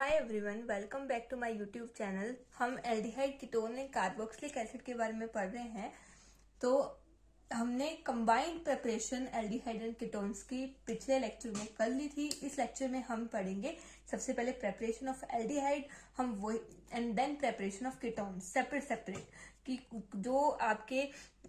Hi everyone, welcome back to my YouTube channel. हम aldehyde ketone and carboxylic acid के बारे में पढ़ रहे हैं। तो हमने combined preparation aldehyde and ketones की पिछले लेक्चर में कर ली थी। इस लेक्चर में हम पढ़ेंगे सबसे पहले प्रिपरेशन ऑफ एल्डिहाइड, हम वो and then preparation of ketones separate कि जो आपके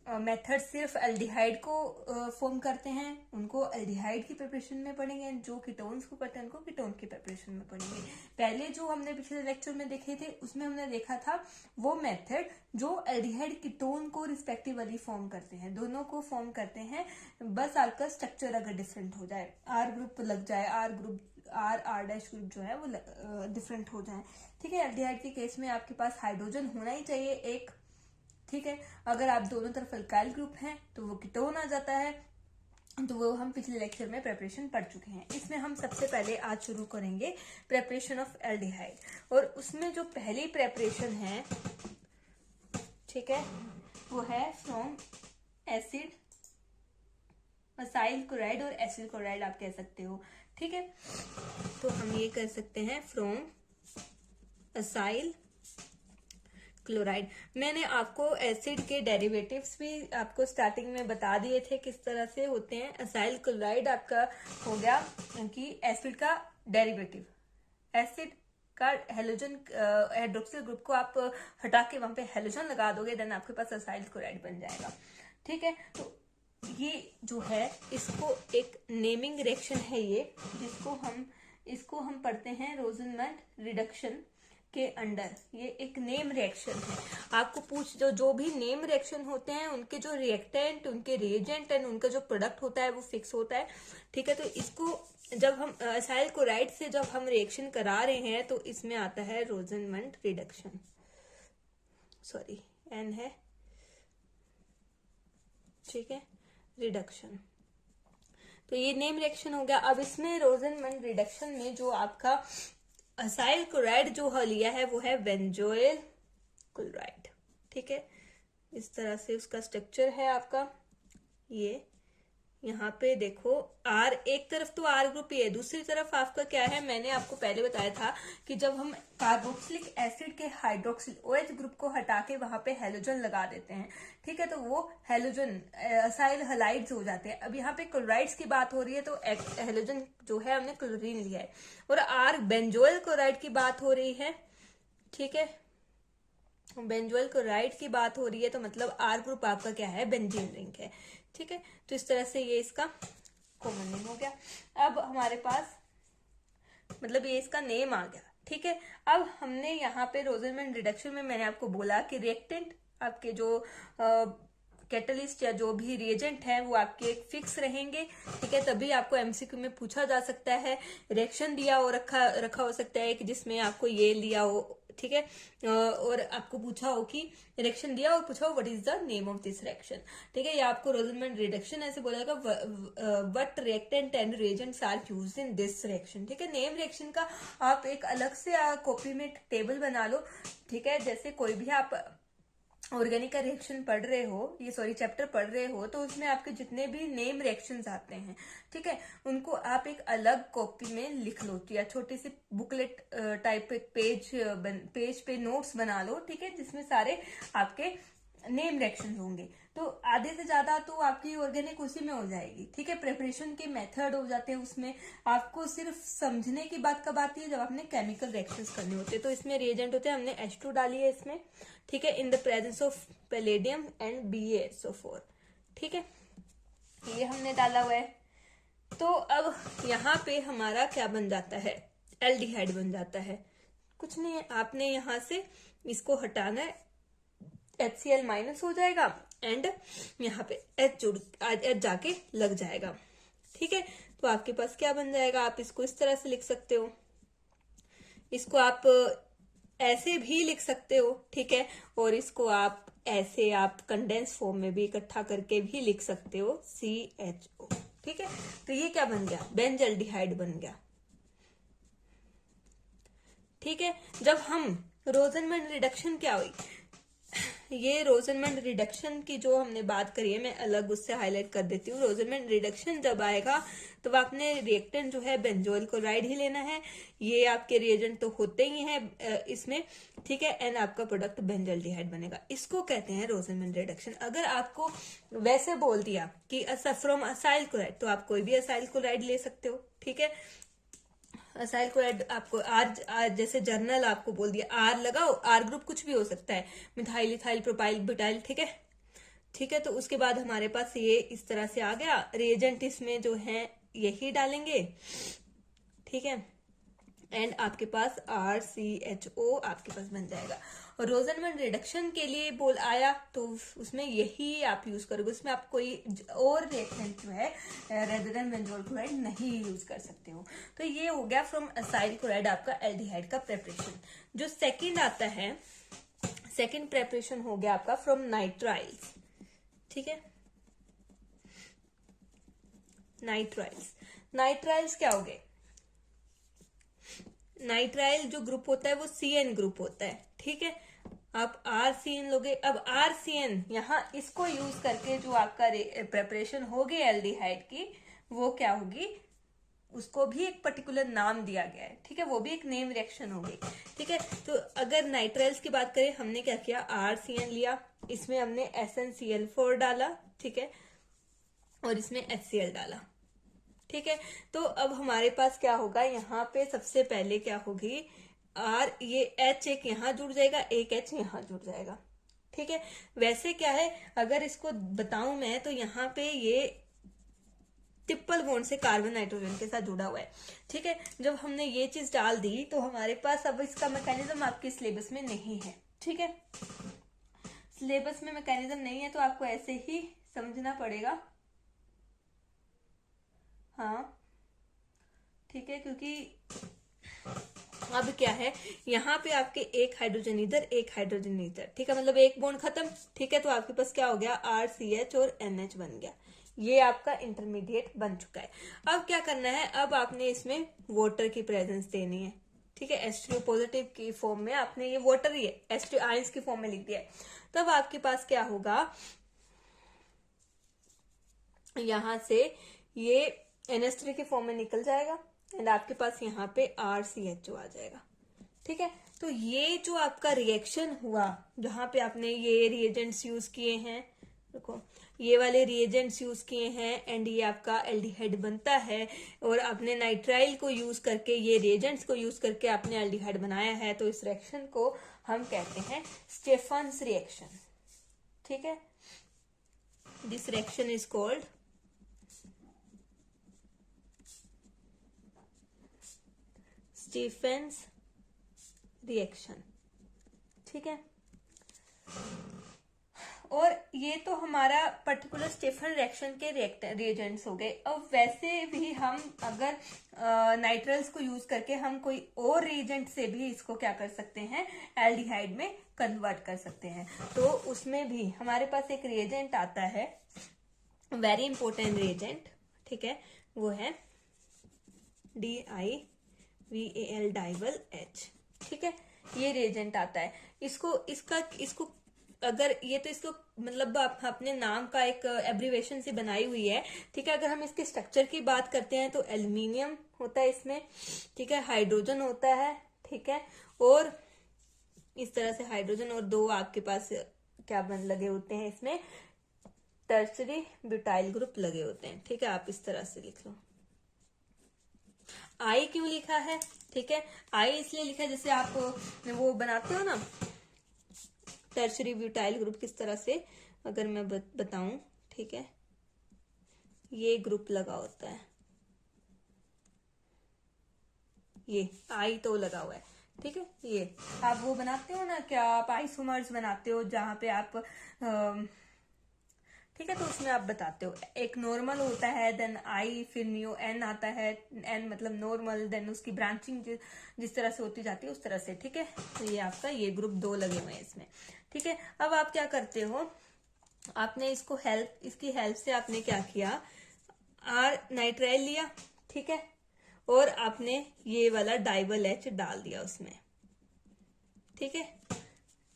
मेथड सिर्फ एल्डिहाइड को फॉर्म करते हैं उनको एल्डिहाइड की प्रिपरेशन में पढ़ेंगे, जो कीटोन्स को करते हैं उनको कीटोन की प्रिपरेशन में पढ़ेंगे। पहले जो हमने पिछले लेक्चर में देखे थे उसमें हमने देखा था वो मेथड जो एल्डिहाइड कीटोन को रिस्पेक्टिवली फॉर्म करते हैं, दोनों को फॉर्म करते हैं। बस आपका स्ट्रक्चर अगर डिफरेंट हो जाए, आर ग्रुप लग जाए, आर डैश ग्रुप जो है वो डिफरेंट हो जाए। ठीक है, एल्डिहाइड के केस में आपके पास हाइड्रोजन होना ही चाहिए एक। ठीक है, अगर आप दोनों तरफ अल्काइल ग्रुप हैं तो वो कीटोन आ जाता है। तो वो हम पिछले लेक्चर में प्रिपरेशन पढ़ चुके हैं। इसमें हम सबसे पहले आज शुरू करेंगे प्रिपरेशन ऑफ एल्डिहाइड, और उसमें जो पहली प्रिपरेशन है, ठीक है, वो है फ्रॉम एसिड असाइल क्लोराइड और एसिड क्लोराइड आप कह सकते हो। ठीक है, तो हम ये कर सकते हैं फ्रॉम असाइल क्लोराइड। मैंने आपको एसिड के डेरिवेटिव्स भी आपको स्टार्टिंग में बता दिए थे किस तरह से होते हैं। असाइल क्लोराइड आपका हो गया कि एसिड का डेरिवेटिव, एसिड का हेलोजन हाइड्रोक्सिल ग्रुप को आप हटा के वहां पे हेलोजन लगा दोगे, देन आपके पास असाइल क्लोराइड बन जाएगा। ठीक है, तो ये जो है इसको एक नेमिंग रिएक्शन है ये, इसको हम पढ़ते हैं रोजनमैन रिडक्शन के अंडर। ये एक नेम रिएक्शन है। आपको जो भी नेम रिएक्शन होते हैं उनके जो रिएक्टेंट, उनके रिएजेंट एंड उनका जो प्रोडक्ट होता है वो फिक्स होता है। ठीक है, तो इसको जब हम असाइल क्लोराइड से जब हम रिएक्शन करा रहे हैं तो इसमें आता है रोजनमैन रिडक्शन, सॉरी एन है, ठीक है, रिडक्शन। तो ये नेम रिएक्शन हो गया। अब इसमें रोजनमैन रिडक्शन में जो आपका असाइल क्लोराइड जो लिया है वो है बेंजोइल क्लोराइड। ठीक है, इस तरह से उसका स्ट्रक्चर है आपका। ये यहाँ पे देखो आर, एक तरफ तो आर ग्रुप ही है, दूसरी तरफ आपका क्या है, मैंने आपको पहले बताया था कि जब हम कार्बोक्सिलिक एसिड के हाइड्रोक्सिल OH ग्रुप को हटा के वहां पे हेलोजन लगा देते हैं, ठीक है, तो वो हेलोजन असाइल हलाइड्स हो जाते हैं। अब यहाँ पे क्लोराइड्स की बात हो रही है तो हेलोजन जो है हमने क्लोरीन लिया है, और आर बेंजोइल क्लोराइड की बात हो रही है। ठीक है, बेंजोइल क्लोराइड की बात हो रही है तो मतलब आर ग्रुप आपका क्या है, बेंजीन रिंग है। ठीक है, तो इस तरह से ये इसका कॉमन नेम हो गया। अब हमारे पास मतलब ये इसका नेम आ गया। ठीक है, अब हमने यहाँ पे रोजनमैन रिडक्शन में मैंने आपको बोला कि रिएक्टेंट आपके जो कैटलिस्ट या जो भी रिएजेंट है वो आपके एक फिक्स रहेंगे। ठीक है, तभी आपको एमसीक्यू में पूछा जा सकता है। रिएक्शन दिया हो रखा हो सकता है कि जिसमें आपको ये लिया हो, ठीक है, और आपको पूछा हो कि रिएक्शन दिया और पूछा हो what is the name of this reaction. ठीक है, या आपको रोजनमैन रिडक्शन ऐसे बोलेगा what reactant and reagents are used in this reaction. ठीक है, नेम रिएक्शन का आप एक अलग से कॉपी में टेबल बना लो। ठीक है, जैसे कोई भी आप ऑर्गेनिक का रिएक्शन पढ़ रहे हो, ये सॉरी चैप्टर पढ़ रहे हो, तो उसमें आपके जितने भी नेम रिएक्शंस आते हैं, ठीक है, उनको आप एक अलग कॉपी में लिख लो या छोटी सी बुकलेट टाइप पेज पे नोट्स बना लो। ठीक है, जिसमें सारे आपके नेम रिएक्शन होंगे, तो आधे से ज्यादा तो आपकी ऑर्गेनिक उसी में हो जाएगी। ठीक है, प्रिपरेशन के मेथड हो जाते हैं उसमें। आपको सिर्फ समझने की बात कब आती है, जब आपने केमिकल रिएक्शंस करने होते हैं। तो इसमें रिएजेंट होते हैं, हमने H2 डाली है इसमें। ठीक है, इन the presence of palladium and BaSO4। ठीक है, ये हमने डाला हुआ है। तो अब यहाँ पे हमारा क्या बन जाता है, एल्डिहाइड बन जाता है। कुछ नहीं है, आपने यहाँ से इसको हटाना है, HCl माइनस हो जाएगा एंड यहाँ पे H जाके लग जाएगा। ठीक है, तो आपके पास क्या बन जाएगा, आप इसको इस तरह से लिख सकते हो, इसको आप ऐसे भी लिख सकते हो। ठीक है, और इसको आप ऐसे आप कंडेंस फॉर्म में भी इकट्ठा करके भी लिख सकते हो, CHO। ठीक है, तो ये क्या बन गया, बेंजल्डिहाइड बन गया। ठीक है, जब हम रोजनमैन रिडक्शन क्या हुई, ये रोजनमैन रिडक्शन की जो हमने बात करी है, मैं अलग उससे हाईलाइट कर देती हूँ। रोजनमैन रिडक्शन जब आएगा तो आपने रिएक्टेंट जो है बेंजोइल क्लोराइड ही लेना है। ये आपके रिएजेंट तो होते ही हैं इसमें, ठीक है, एंड आपका प्रोडक्ट बेंजल्डिहाइड बनेगा। इसको कहते हैं रोजनमैन रिडक्शन। अगर आपको वैसे बोल दिया कि फ्रॉम असाइल क्लोराइड, तो आप कोई भी असाइल क्लोराइड ले सकते हो, ठीक है। असाइल क्लोराइड आपको आर जैसे जर्नल आपको बोल दिया आर लगाओ, आर ग्रुप कुछ भी हो सकता है, मिथाइल इथाइल प्रोपाइल ब्यूटाइल, ठीक है, ठीक है। तो उसके बाद हमारे पास ये इस तरह से आ गया। रिएजेंट इसमें जो है यही डालेंगे, ठीक है, एंड आपके पास RCHO आपके पास बन जाएगा। और रोजनमैन रिडक्शन के लिए बोल आया तो उसमें यही आप यूज करोगे, उसमें आप कोई और रिएक्टेंट जो है रेदर देन बेंजोइल क्लोराइड नहीं यूज कर सकते हो। तो ये हो गया फ्रॉम असाइल क्लोराइड आपका एल्डिहाइड का प्रेपरेशन। जो सेकंड आता है, सेकंड प्रेपरेशन हो गया आपका फ्रॉम नाइट्राइल्स, ठीक है। नाइट्राइल्स क्या हो गए? नाइट्राइल जो ग्रुप होता है वो CN ग्रुप होता है, ठीक है। आप RCN लोगे। अब RCN यहाँ इसको यूज करके जो आपका प्रेपरेशन होगी एल्डिहाइड की, वो क्या होगी, उसको भी एक पर्टिकुलर नाम दिया गया है, ठीक है, वो भी एक नेम रिएक्शन होगी, ठीक है। तो अगर नाइट्राइल्स की बात करें, हमने क्या किया, RCN लिया, इसमें हमने SnCl4 डाला, ठीक है, और इसमें HCl डाला, ठीक है। तो अब हमारे पास क्या होगा, यहाँ पे सबसे पहले क्या होगी, R, ये H एक यहाँ जुड़ जाएगा, एक H यहाँ जुड़ जाएगा, ठीक है। वैसे क्या है, अगर इसको बताऊं मैं, तो यहाँ पे ये ट्रिपल बॉन्ड से कार्बन नाइट्रोजन के साथ जुड़ा हुआ है, ठीक है। जब हमने ये चीज डाल दी तो हमारे पास अब इसका मैकेनिज्म आपके सिलेबस में नहीं है, ठीक है। सिलेबस में मैकेनिज्म नहीं है तो आपको ऐसे ही समझना पड़ेगा, हाँ, ठीक है। क्योंकि अब क्या है, यहाँ पे आपके एक हाइड्रोजन इधर, एक हाइड्रोजन इधर, ठीक है, मतलब एक बॉन्ड खत्म, ठीक है। तो आपके पास क्या हो गया, RCH और NH बन गया। ये आपका इंटरमीडिएट बन चुका है। अब क्या करना है, अब आपने इसमें वाटर की प्रेजेंस देनी है, ठीक है। H2 पॉजिटिव की फॉर्म में आपने, ये वाटर ही है, H2 आयंस की फॉर्म में लिख दिया है। तब आपके पास क्या होगा, यहां से ये NH3 की फॉर्म में निकल जाएगा एंड आपके पास यहाँ पे RCHO आ जाएगा, ठीक है। तो ये जो आपका रिएक्शन हुआ, जहां पे आपने ये रिएजेंट्स यूज किए हैं, देखो ये वाले रिएजेंट्स यूज किए हैं एंड ये आपका एल्डिहाइड बनता है, और आपने नाइट्राइल को यूज करके, ये रिएजेंट्स को यूज करके आपने एल्डिहाइड बनाया है। तो इस रिएक्शन को हम कहते हैं स्टेफन्स रिएक्शन, ठीक है। This reaction is called Stephen's reaction, ठीक है। और ये तो हमारा पर्टिकुलर स्टेफन रिएक्शन के रिएजेंट्स हो गए। अब वैसे भी हम अगर नाइट्रल्स को यूज करके हम कोई और रिएजेंट से भी इसको क्या कर सकते हैं, एल्डिहाइड में कन्वर्ट कर सकते हैं। तो उसमें भी हमारे पास एक रिएजेंट आता है, वेरी इंपॉर्टेंट रिएजेंट, ठीक है, वो है DIVAL डाइवल H, ठीक है। ये रिएजेंट आता है। इसको अगर ये तो इसको मतलब आप अपने नाम का एक एब्रीवेशन से बनाई हुई है, ठीक है। अगर हम इसके स्ट्रक्चर की बात करते हैं तो एल्यूमिनियम होता है इसमें, ठीक है, हाइड्रोजन होता है, ठीक है, और इस तरह से हाइड्रोजन और दो आपके पास क्या लगे होते हैं इसमें, टर्सरी ब्यूटाइल ग्रुप लगे होते हैं, ठीक है। आप इस तरह से लिख लो। आई क्यों लिखा है, ठीक है, आई इसलिए लिखा है जैसे आप वो बनाते हो ना, टर्शरी ब्यूटाइल ग्रुप किस तरह से, अगर मैं बताऊं, ठीक है, ये ग्रुप लगा होता है, ये आई तो लगा हुआ है, ठीक है। ये आप वो बनाते हो ना, क्या आप आइसोमर्स बनाते हो जहां पे आप ठीक है, तो उसमें आप बताते हो, एक नॉर्मल होता है, देन आई, फिर न्यू एन आता है, एन मतलब नॉर्मल, देन उसकी ब्रांचिंग जिस तरह से होती जाती है उस तरह से, ठीक है। तो ये आपका ये ग्रुप 2 लगे हुए हैं इसमें, ठीक है। अब आप क्या करते हो, आपने इसकी हेल्प से आपने क्या किया, आर नाइट्राइल लिया, ठीक है, और आपने ये वाला डाइवल H डाल दिया उसमें, ठीक है।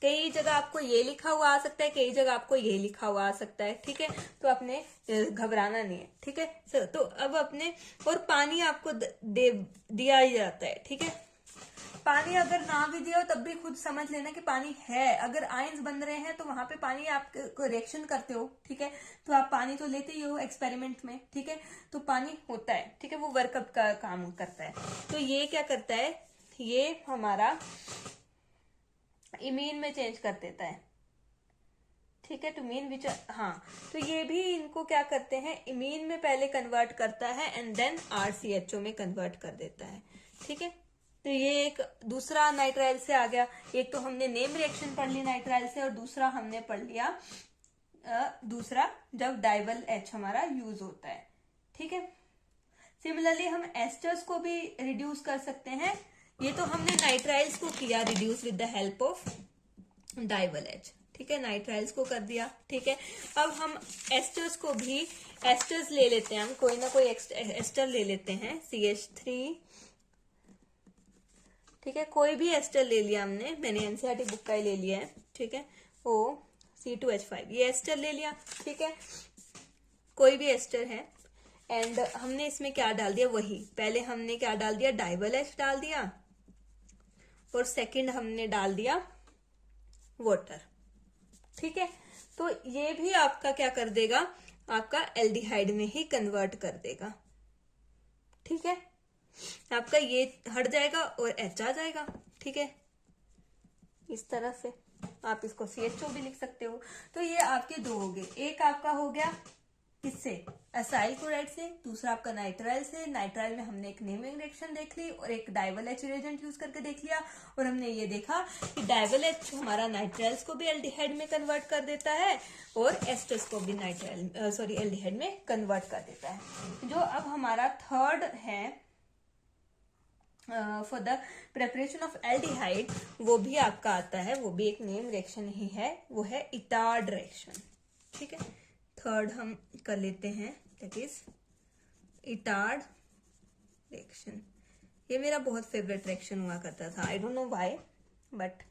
कई जगह आपको ये लिखा हुआ आ सकता है, कई जगह आपको ये लिखा हुआ आ सकता है, ठीक है। तो आपने घबराना नहीं है, ठीक है। तो अब अपने, और पानी आपको दिया ही जाता है, ठीक है। पानी अगर ना भी दिया हो तब भी खुद समझ लेना कि पानी है। अगर आयंस बन रहे हैं तो वहां पे पानी आप रिएक्शन करते हो, ठीक है। तो आप पानी तो लेते ही हो एक्सपेरिमेंट में, ठीक है। तो पानी होता है, ठीक है, वो वर्कअप का काम करता है। तो ये क्या करता है, ये हमारा इमीन में चेंज कर देता है, ठीक है, टू मीन विच, हाँ। तो ये भी इनको क्या करते हैं, इमीन में पहले कन्वर्ट करता है एंड देन RCHO में कन्वर्ट कर देता है, ठीक है। तो ये एक दूसरा नाइट्राइल से आ गया। एक तो हमने नेम रिएक्शन पढ़ ली नाइट्राइल से, और दूसरा हमने पढ़ लिया दूसरा जब डाइवल H हमारा यूज होता है, ठीक है। सिमिलरली हम एस्टर्स को भी रिड्यूस कर सकते हैं। ये तो हमने नाइट्राइल्स को किया reduce with the help of Diavel H, ठीक है, नाइट्राइल्स को कर दिया, ठीक है। अब हम एस्टर्स को भी, एस्टर्स ले लेते हैं, हम कोई ना कोई एस्टर ले लेते हैं, CH3, ठीक है, कोई भी एस्टर ले लिया हमने, मैंने NCERT बुक का ही ले लिया है, ठीक है। C2H5 ये एस्टर ले लिया, ठीक है, कोई भी एस्टर है। एंड हमने इसमें क्या डाल दिया, वही पहले हमने क्या डाल दिया, डाइवल H डाल दिया, और सेकंड हमने डाल दिया वाटर, ठीक है। तो ये भी आपका क्या कर देगा, आपका एल्डिहाइड में ही कन्वर्ट कर देगा, ठीक है। आपका ये हट जाएगा और H आ जाएगा, ठीक है। इस तरह से आप इसको CHO भी लिख सकते हो। तो ये आपके दो हो गए, एक आपका हो गया किससे, असाइल क्लोराइड से, दूसरा आपका नाइट्राइल से। नाइट्राइल में हमने एक नेमिंग रिएक्शन देख ली और एक डाइवल H रिएजेंट यूज करके देख लिया, और हमने ये देखा कि डाइवल H हमारा नाइट्राइल्स को भी एल्डिहाइड में कन्वर्ट कर देता है और एस्टर्स को भी एल्डिहाइड में कन्वर्ट कर देता है। जो अब हमारा थर्ड है for the preparation of aldehyde, वो भी आपका आता है, वो भी एक नेम रिएक्शन ही है, वो है इटार्ड रिएक्शन, ठीक है। थर्ड हम कर लेते हैं, दैट इज इटार्ड रिएक्शन। ये मेरा बहुत फेवरेट रिएक्शन हुआ करता था, I don't know why, but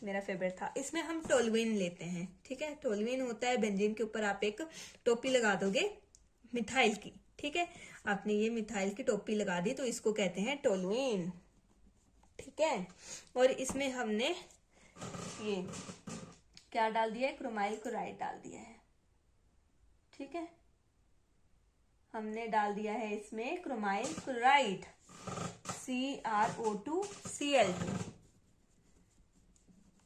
मेरा फेवरेट था। इसमें हम टोलुइन लेते हैं, ठीक है। टोलुइन होता है बेंजीन के ऊपर आप एक टोपी लगा दोगे मिथाइल की, ठीक है। आपने ये मिथाइल की टोपी लगा दी तो इसको कहते हैं टोलुइन, ठीक है। और इसमें हमने ये क्या डाल दिया है, क्रोमाइल क्लोराइड डाल दिया है, ठीक है। हमने डाल दिया है इसमें क्रोमाइल क्लोराइड CrO2Cl2,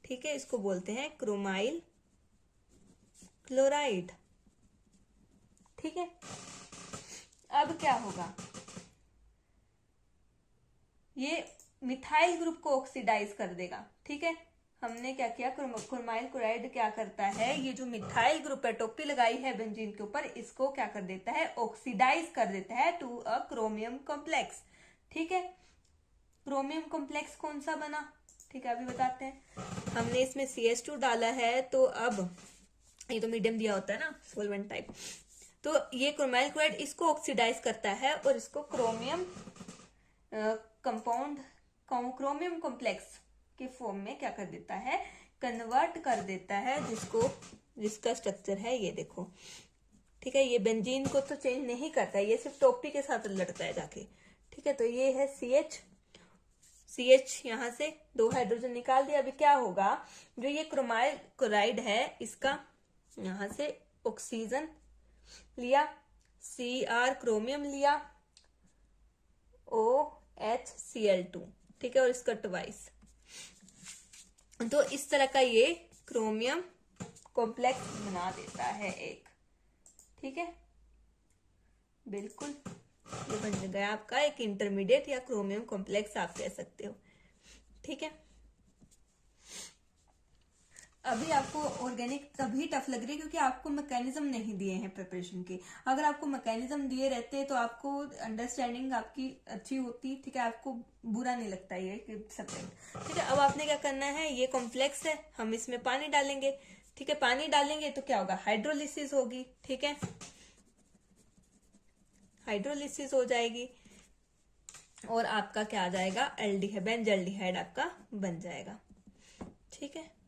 ठीक है। इसको बोलते हैं क्रोमाइल क्लोराइड, ठीक है। अब क्या होगा, ये मिथाइल ग्रुप को ऑक्सीडाइज कर देगा, ठीक है। हमने क्या किया, क्रोमाइल क्लोराइड क्या करता है, ये जो मिथाइल ग्रुप है, टोपी लगाई है बेंजीन के ऊपर, इसको क्या कर देता है, ऑक्सीडाइज कर देता है टू अ क्रोमियम कॉम्प्लेक्स, ठीक है। क्रोमियम कॉम्प्लेक्स कौन सा बना, ठीक है, अभी बताते हैं। हमने इसमें CH2 डाला है, तो अब ये तो मीडियम दिया होता है ना, सोलवेंट टाइप, तो ये क्रोमाइल क्लोराइड इसको ऑक्सीडाइज करता है और इसको क्रोमियम कंपाउंड, क्रोमियम कॉम्प्लेक्स के फॉर्म में क्या कर देता है, कन्वर्ट कर देता है, जिसका स्ट्रक्चर है ये देखो, ठीक है। ये बेंजीन को तो चेंज नहीं करता है, ये सिर्फ टोपी के साथ लड़ता है जाके, ठीक है। तो ये है CH, यहां से 2 हाइड्रोजन निकाल दिया। अभी क्या होगा, जो ये क्रोमाइल क्लोराइड है इसका यहां से ऑक्सीजन लिया, Cr क्रोमियम लिया, OHCl2, ठीक है, और इसका ट्वाइस। तो इस तरह का ये क्रोमियम कॉम्प्लेक्स बना देता है एक, ठीक है। बिल्कुल ये बन गया आपका एक इंटरमीडिएट या क्रोमियम कॉम्प्लेक्स आप कह सकते हो, ठीक है। अभी आपको ऑर्गेनिक तभी टफ लग रही है क्योंकि आपको मैकेनिज्म नहीं दिए हैं प्रिपरेशन के। अगर आपको मैकेनिज्म दिए रहते तो आपको अंडरस्टैंडिंग आपकी अच्छी होती, ठीक है, आपको बुरा नहीं लगता ये सब्जेक्ट, ठीक है। अब आपने क्या करना है, ये कॉम्प्लेक्स है, हम इसमें पानी डालेंगे, ठीक है। पानी डालेंगे तो क्या होगा, हाइड्रोलिसिस होगी, ठीक है, हाइड्रोलिसिस हो जाएगी और आपका क्या आ जाएगा, बेंजल्डिहाइड आपका बन जाएगा, ठीक है।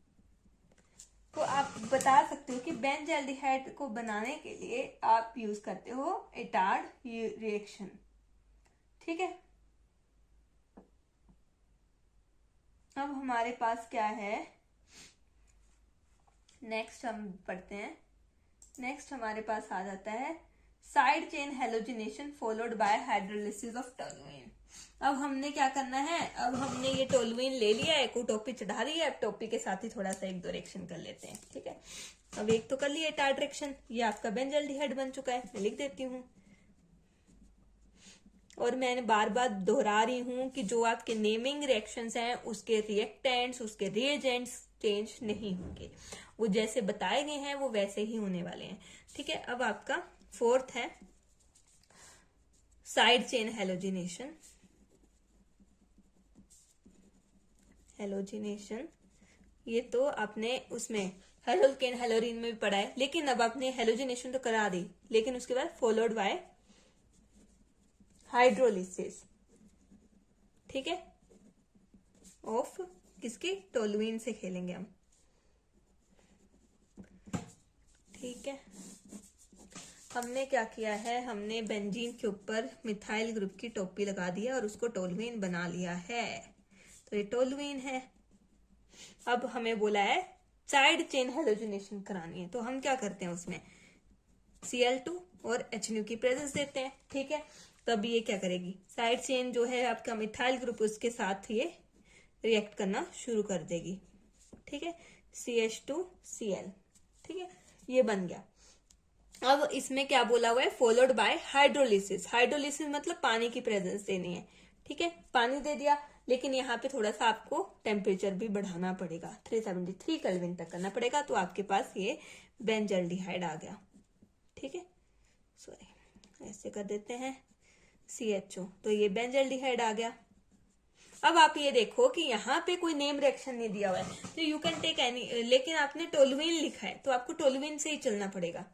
तो आप बता सकते हो कि बेंजल्डिहाइड को बनाने के लिए आप यूज करते हो एटार्ड रिएक्शन। ठीक है, अब हमारे पास क्या है, नेक्स्ट हम पढ़ते हैं। नेक्स्ट हमारे पास आ जाता है side chain halogenation followed by hydrolysis of toluene. अब हमने क्या करना है, अब हमने ये टोलुइन ले लिया है, को टोपी चढ़ा रही है, अब टोपी के साथ ही थोड़ा सा एक दो रिएक्शन कर लेते हैं। ठीक है, अब एक तो कर लिया टार्ट रिएक्शन, ये आपका बेंजल्डिहाइड बन चुका है, मैं लिख देती हूँ। और मैंने बार बार दोहरा रही हूं कि जो आपके नेमिंग रिएक्शंस हैं उसके रिएक्टेंट्स, उसके रिएजेंट्स चेंज नहीं होंगे, वो जैसे बताए गए हैं वो वैसे ही होने वाले हैं। ठीक है, अब आपका फोर्थ है साइड चेन हेलोजिनेशन। हेलोजिनेशन ये तो आपने उसमें हेलोकेन हेलोरिन में भी पढ़ा है, लेकिन अब आपने हेलोजिनेशन तो करा दी, लेकिन उसके बाद फॉलोड बाय हाइड्रोलिसिस। ठीक है, ऑफ किसकी, टोलुइन से खेलेंगे हम। ठीक है, हमने क्या किया है, हमने बेंजीन के ऊपर मिथाइल ग्रुप की टोपी लगा दिया और उसको टोलुइन बना लिया है, तो ये टोलुइन है। अब हमें बोला है साइड चेन हेलोजिनेशन करानी है, तो हम क्या करते हैं, उसमें Cl2 और HNO की प्रेजेंस देते हैं। ठीक है, तब ये क्या करेगी, साइड चेन जो है आपका मिथाइल ग्रुप उसके साथ ये रिएक्ट करना शुरू कर देगी। ठीक है, CH2Cl। ठीक है, ये बन गया। अब इसमें क्या बोला हुआ है, फॉलोड बाय हाइड्रोलिसिस। हाइड्रोलिसिस मतलब पानी की प्रेजेंस देनी है। ठीक है, पानी दे दिया, लेकिन यहाँ पे थोड़ा सा आपको टेम्परेचर भी बढ़ाना पड़ेगा, 373 केल्विन तक करना पड़ेगा, तो आपके पास ये बेंजल्डिहाइड आ गया। ठीक है, सॉरी ऐसे कर देते हैं CHO, तो ये बेंजल्डिहाइड आ गया। अब आप ये देखो कि यहाँ पे कोई नेम रिएक्शन नहीं दिया हुआ है, तो यू कैन टेक एनी, लेकिन आपने टोलुइन लिखा है तो आपको टोलुइन से ही चलना पड़ेगा।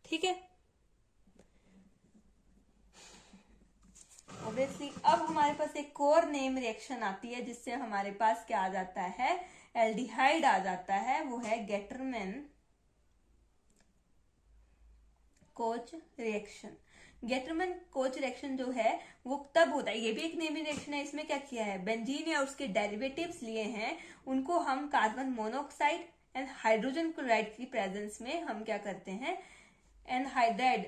ठीक है, ऑब्वियसली अब हमारे पास एक कोर नेम रिएक्शन आती है जिससे हमारे पास क्या आ जाता है, एल्डिहाइड आ जाता है, वो है Gattermann coach reaction. Gattermann coach reaction जो है वो तब होता है, ये भी एक नेमिंग रिएक्शन है। इसमें क्या किया है, बेंजीन या उसके डेरिवेटिव्स लिए हैं, उनको हम carbon monoxide and hydrogen chloride की प्रेजेंस में हम क्या करते हैं, एनहाइड्राइड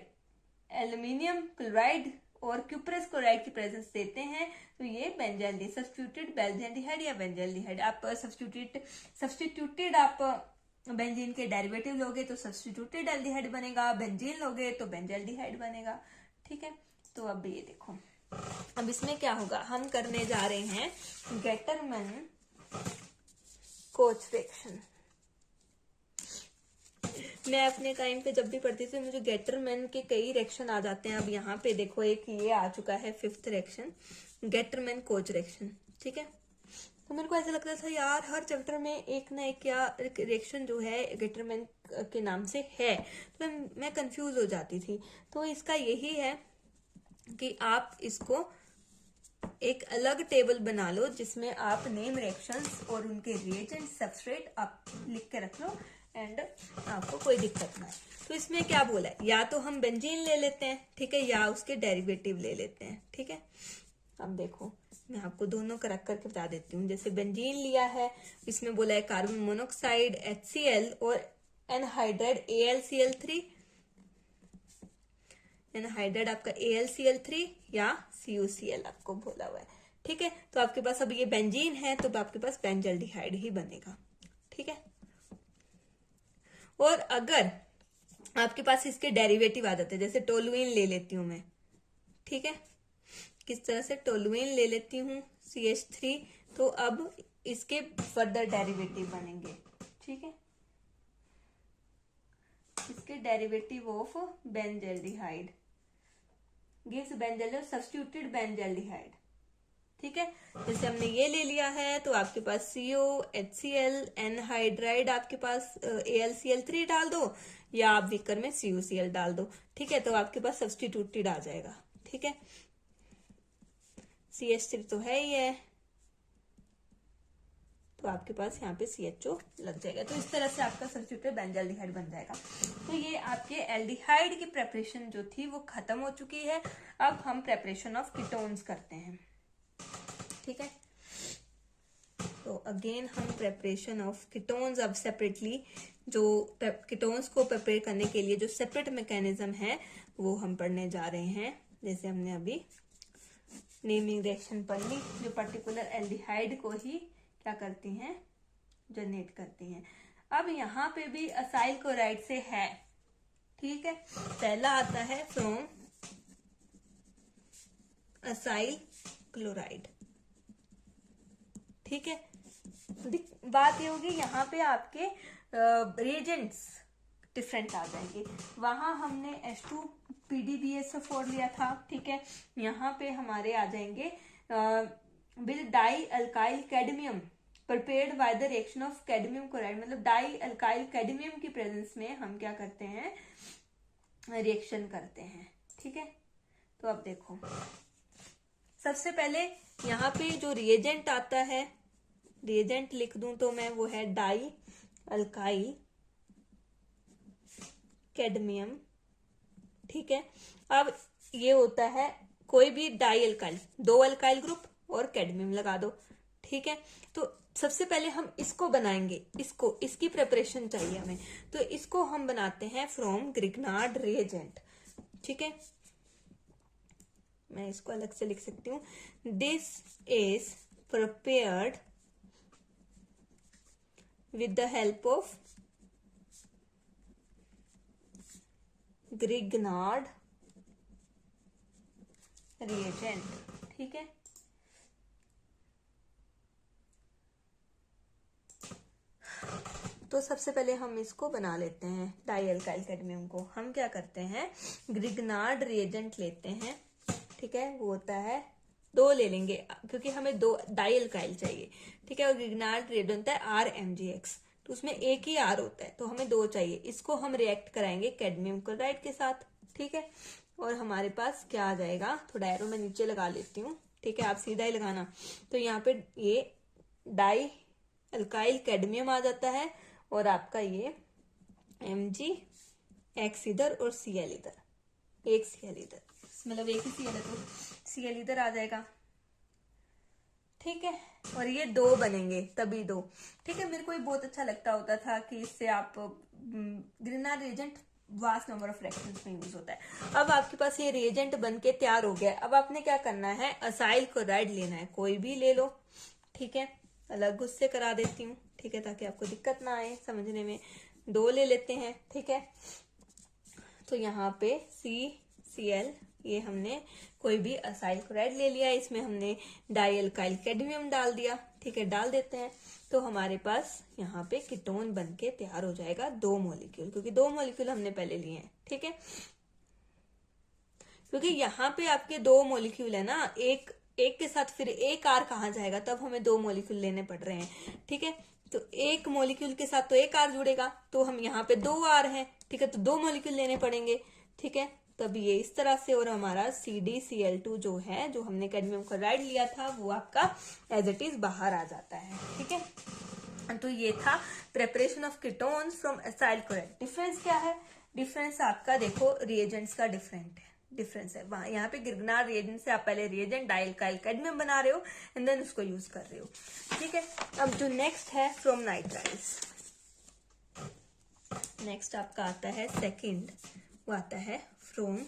एल्यूमिनियम क्लोराइड और क्यूप्रस क्लोराइड की प्रेजेंस देते हैं, तो ये बेंजल्डिहाइड, सब्स्टिट्यूटेड बेंजल्डिहाइड या बेंजल्डिहाइड। आप सब्स्टिट्यूटेड आप बेंजीन के डेरिवेटिव लोगे तो सब्स्टिट्यूटेड एल्डिहाइड बनेगा, बेंजीन लोगे तो बेंजल्डिहाइड बनेगा। ठीक है, तो अब ये देखो, अब इसमें क्या होगा, हम करने जा रहे हैं गेटरमैन कोच रिएक्शन। मैं अपने टाइम पे जब भी पढ़ती थी मुझे गेटरमैन के कई रिएक्शन आ जाते हैं। अब यहाँ पे देखो एक ये आ चुका है, fifth reaction, Gattermann coach reaction. ठीक है, तो मेरे को ऐसा लगता था यार हर चैप्टर में एक ना एक या रिएक्शन जो है गेटरमैन के नाम से है, तो मैं कंफ्यूज हो जाती थी। तो इसका यही है कि आप इसको एक अलग टेबल बना लो जिसमें आप नेम रिएक्शंस और उनके रिएजेंट सबस्ट्रेट आप लिख के रख लो एंड आपको कोई दिक्कत ना है। तो इसमें क्या बोला है, या तो हम बेंजीन ले लेते हैं, ठीक है, या उसके डेरिवेटिव ले लेते हैं। ठीक है, अब देखो मैं आपको दोनों का रख करके बता देती हूँ। जैसे बेंजीन लिया है, इसमें बोला है कार्बन मोनोऑक्साइड HCl और एनहाइड्राइड AlCl3, एनहाइड्राइड आपका AlCl3 या CuCl आपको बोला हुआ है। ठीक है, तो आपके पास अब ये बेंजीन है तो आपके पास बेंजल्डिहाइड ही बनेगा। ठीक है, और अगर आपके पास इसके डेरिवेटिव आ जाते हैं, जैसे टोलुइन ले लेती हूं मैं। ठीक है, किस तरह से, टोलुइन ले लेती हूँ CH3, तो अब इसके फर्दर डेरिवेटिव बनेंगे। ठीक है, इसके derivative of benzaldehyde gives benzaldehyde substituted benzaldehyde. ठीक है, जैसे हमने ये ले लिया है तो आपके पास CO HCl एनहाइड्राइड आपके पास AlCl3 डाल दो, या आप विकर में CuCl डाल दो। ठीक है, तो आपके पास सब्स्टिट्यूटेड आ जाएगा। ठीक है, CH3 तो है ही है, तो आपके पास यहाँ पे CHO लग जाएगा। तो इस तरह से आपका सब्स्टिट्यूटेड बेंजाल्डिहाइड बन जाएगा। तो ये आपके एल्डिहाइड की प्रेपरेशन जो थी वो खत्म हो चुकी है। अब हम प्रेपरेशन ऑफ कीटोन्स करते हैं, ठीक है। तो अगेन हम प्रेपरेशन ऑफ कीटोन्स अब सेपरेटली, जो कीटोन्स को प्रिपेयर करने के लिए जो सेपरेट मैकेनिज्म है वो हम पढ़ने जा रहे हैं। जैसे हमने अभी नेमिंग रिएक्शन पढ़ ली जो पर्टिकुलर एल्डिहाइड को ही क्या करती हैं, जनरेट करती हैं। अब यहाँ पे भी असाइल क्लोराइड से है, ठीक है। पहला आता है फ्रॉम असाइल क्लोराइड, ठीक है। बात ये होगी यहाँ पे आपके रिएजेंट्स डिफरेंट आ जाएंगे। वहां हमने H2PDBSO4 लिया था, ठीक है। यहाँ पे हमारे आ जाएंगे with die alkyl cadmium prepared by the reaction of cadmium chloride, मतलब डाई अल्काइल कैडमियम की प्रेजेंस में हम क्या करते हैं, रिएक्शन करते हैं, ठीक है। तो अब देखो, सबसे पहले यहाँ पे जो रिएजेंट आता है, रिएजेंट लिख दूं तो मैं, वो है डाई अल्काइल कैडमियम, ठीक है। अब ये होता है कोई भी डाई अल्काइल, 2 अल्काइल ग्रुप और कैडमियम लगा दो, ठीक है। तो सबसे पहले हम इसको बनाएंगे, इसकी प्रिपरेशन चाहिए हमें, तो इसको हम बनाते हैं फ्रॉम ग्रिग्नार्ड रिएजेंट, ठीक है। मैं इसको अलग से लिख सकती हूँ, this is prepared with the help of Grignard reagent, ठीक है। तो सबसे पहले हम इसको बना लेते हैं, डाई अल्काइल कैडमियम को हम क्या करते हैं, ग्रिग्नार्ड रिएजेंट लेते हैं, ठीक है। वो होता है 2 ले लेंगे क्योंकि हमें 2 डाई अल्काइल चाहिए, ठीक है। और ग्रिग्नार्ड रिएजेंट होता है RMgX, तो उसमें एक ही R होता है, तो हमें 2 चाहिए। इसको हम रिएक्ट कराएंगे कैडमियम क्लोराइड के साथ, ठीक है। और हमारे पास क्या आ जाएगा, थोड़ा एरो मैं नीचे लगा लेती हूँ, ठीक है, आप सीधा ही लगाना। तो यहाँ पे ये डाई अल्काइल कैडमियम आ जाता है और आपका ये MgX इधर और Cl इधर, एक Cl इधर, मतलब एक ही Cl है तो Cl इधर आ जाएगा, ठीक है। और ये 2 बनेंगे तभी 2, ठीक है। मेरे को ये बहुत अच्छा लगता होता था कि इससे आप Grignard reagent vast number of reactions में यूज होता है। अब आपके पास ये रिएजेंट बनके तैयार हो गया। अब आपने क्या करना है, असाइल क्लोराइड लेना है, कोई भी ले लो, ठीक है। अलग उससे करा देती हूँ, ठीक है, ताकि आपको दिक्कत ना आए समझने में। 2 ले लेते हैं, ठीक है। तो यहाँ पे CCl, ये हमने कोई भी असाइल क्लोराइड ले लिया, इसमें हमने डाई अल्काइल कैडमियम डाल दिया, ठीक है, डाल देते हैं। तो हमारे पास यहाँ पे कीटोन बनके तैयार हो जाएगा 2 मॉलिक्यूल, क्योंकि 2 मॉलिक्यूल हमने पहले लिए हैं, ठीक है। क्योंकि यहाँ पे आपके 2 मॉलिक्यूल है ना, एक के साथ फिर एक R कहाँ जाएगा, तब हमें 2 मॉलिक्यूल लेने पड़ रहे हैं, ठीक है। तो एक मॉलिक्यूल के साथ तो एक R जुड़ेगा, तो हम यहाँ पे 2 R है, ठीक है, तो 2 मॉलिक्यूल लेने पड़ेंगे, ठीक है। तब ये इस तरह से, और हमारा CdCl2 जो है, जो हमने कैडमियम क्लोराइड लिया था, वो आपका एज इट इज बाहर आ जाता है, ठीक है। तो ये था preparation of ketones from acyl chloride. Difference क्या है, डिफरेंस आपका देखो रिएजेंट्स का डिफरेंस है। वहां यहाँ पे ग्रिग्नार्ड रिएजेंट से आप पहले रिएजेंट डाई अल्काइल कैडमियम बना रहे हो एंड देन उसको यूज कर रहे हो, ठीक है। अब जो नेक्स्ट है फ्रॉम नाइट्राइल्स, नेक्स्ट आपका आता है सेकंड, वो आता है फ्रॉम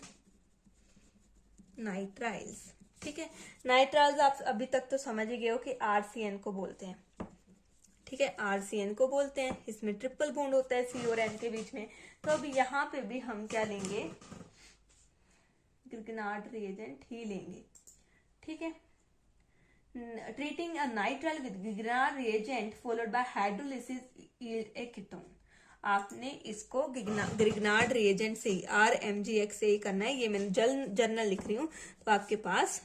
नाइट्राइल्स, ठीक है। नाइट्राइल्स आप अभी तक तो समझ ही गए हो कि RCN को बोलते हैं, ठीक है, RCN को बोलते हैं। इसमें ट्रिपल बॉन्ड होता है C और N के बीच में। तो अब यहाँ पे भी हम क्या लेंगे, ग्रिग्नार्ड रिएजेंट ही लेंगे, ठीक है। Treating a nitrile with Grignard reagent followed by hydrolysis yield A ketone. आपने इसको ग्रिग्नार्ड रिएजेंट से ही, RMgX से ही करना है। ये मैं जर्नल लिख रही हूँ, तो आपके पास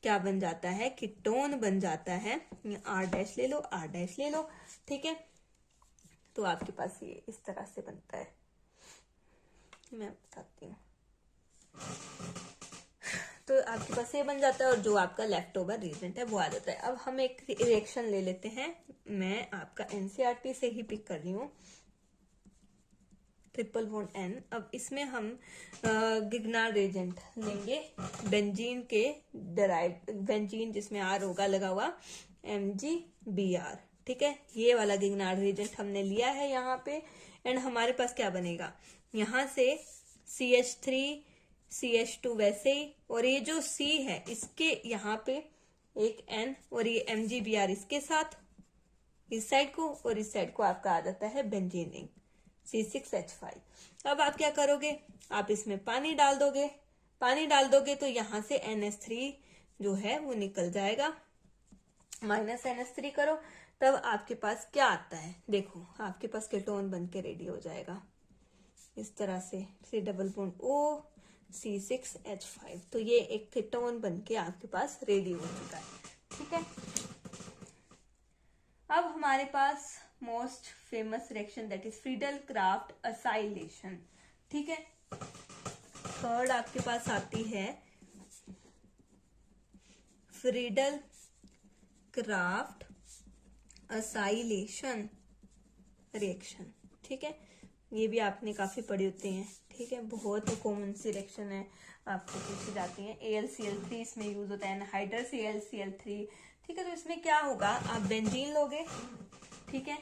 क्या बन जाता है, कीटोन बन जाता है। R' ले लो, R' ले लो, ठीक है। तो आपके पास ये इस तरह से बनता है, मैं बताती हूँ। तो आपके पास ये बन जाता है और जो आपका लेफ्ट ओवर रिएजेंट है वो आ जाता है। अब हम एक रिएक्शन ले लेते हैं, मैं आपका एनसीईआरटी से ही पिक कर रही हूँ, ट्रिपल बॉन्ड N। अब इसमें हम गिगनार्ड रिएजेंट लेंगे, बेंजीन के डेराइव, बेंजीन जिसमें R होगा लगा हुआ, MgBr, ठीक है। ये वाला गिगनार्ड रिएजेंट हमने लिया है यहाँ पे, एंड हमारे पास क्या बनेगा, यहाँ से CH3 CH2 वैसे ही, और ये जो C है इसके यहाँ पे एक N, और ये MgBr इसके साथ इस साइड को, और इस साइड को आपका आ जाता है बेंजीन रिंग C6H5। अब आप क्या करोगे, आप इसमें पानी डाल दोगे, पानी डाल दोगे तो यहाँ से NH3 जो है वो निकल जाएगा, -NH3 करो, तब आपके पास क्या आता है, देखो आपके पास कीटोन बन के रेडी हो जाएगा इस तरह से, C+O C6H5। तो ये एक कीटोन बन के आपके पास रेडी हो चुका है, ठीक है। अब हमारे पास most famous reaction that is Friedel Crafts acylation, ठीक है। थर्ड आपके पास आती है फ्रीडल क्राफ्ट असाइलेशन रिएक्शन, ठीक है। ये भी आपने काफी पढ़ी होती हैं, ठीक है, बहुत कॉमन सी रिएक्शन है, आपको पूछी जाती है। AlCl3 इसमें यूज होता है, एनहाइड्रस AlCl3, ठीक है। तो इसमें क्या होगा, आप बेंजीन लोगे, ठीक है,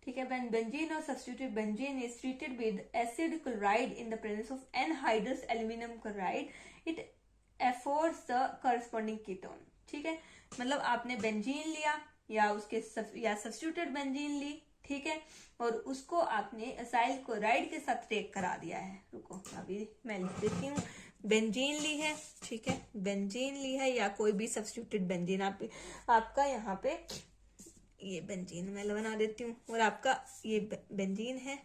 ठीक है, बेंजीन और substituted benzene is treated with acid chloride in the presence of anhydrous aluminium chloride, it affords the corresponding ketone, ठीक है। मतलब आपने बेंजीन लिया या उसके या सब्स्टिट्यूटेड बेंजीन ली, ठीक है, और उसको आपने असाइल क्लोराइड के साथ रिएक्ट करा दिया है। रुको अभी मैं लिख देती हूँ, बेंजीन ली है, ठीक है, बेंजीन ली है या कोई भी सब्स्टिट्यूटेड बेंजीन, आपका यहाँ पे ये बेंजीन मैं बना देती हूँ, और आपका ये बेंजीन है,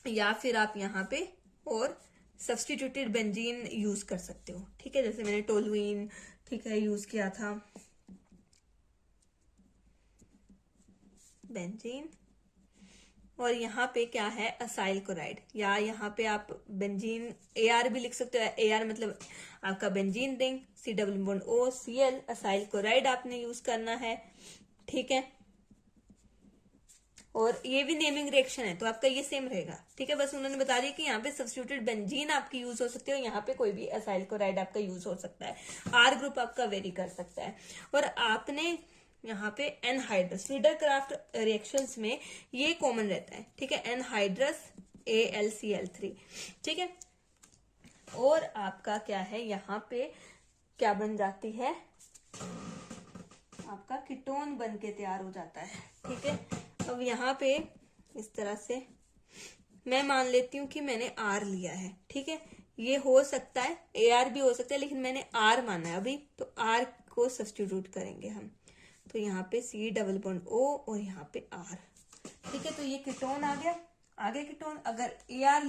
या फिर आप यहाँ पे और सब्स्टिट्यूटेड बेंजीन यूज कर सकते हो, ठीक है, जैसे मैंने टोलुइन, ठीक है, यूज किया था बेंजीन, और यहाँ पे क्या है असाइल क्लोराइड, या यहाँ पे आप बेंजीन AR भी लिख सकते हो, AR मतलब आपका benzene ring, C+O Cl, acyl chloride आपने यूज करना है, ठीक है। और ये भी नेमिंग रिएक्शन है तो आपका ये सेम रहेगा, ठीक है, बस उन्होंने बता दिया कि यहाँ पे सब्स्टिट्यूटेड बेंजीन आपकी यूज हो सकती है, और यहाँ पे कोई भी असाइल क्लोराइड आपका यूज हो सकता है, R ग्रुप आपका वेरी कर सकता है। और आपने यहाँ पे एनहाइड्रस, फ्रीडल क्राफ्ट रिएक्शंस में ये कॉमन रहता है, ठीक है, एनहाइड्रस AlCl3, ठीक है। और आपका क्या है, यहाँ पे क्या बन जाती है, आपका कीटोन बन के तैयार हो जाता है, ठीक है। अब यहाँ पे इस तरह से मैं मान लेती हूँ कि मैंने R लिया है, ठीक है, ये हो सकता है AR भी हो सकता है, लेकिन मैंने R माना है अभी, तो R को सब्स्टिट्यूट करेंगे हम, तो यहाँ पे C+O और यहाँ पे R, ठीक है। तो ये कीटोन आ गया, कीटोन, अगर AR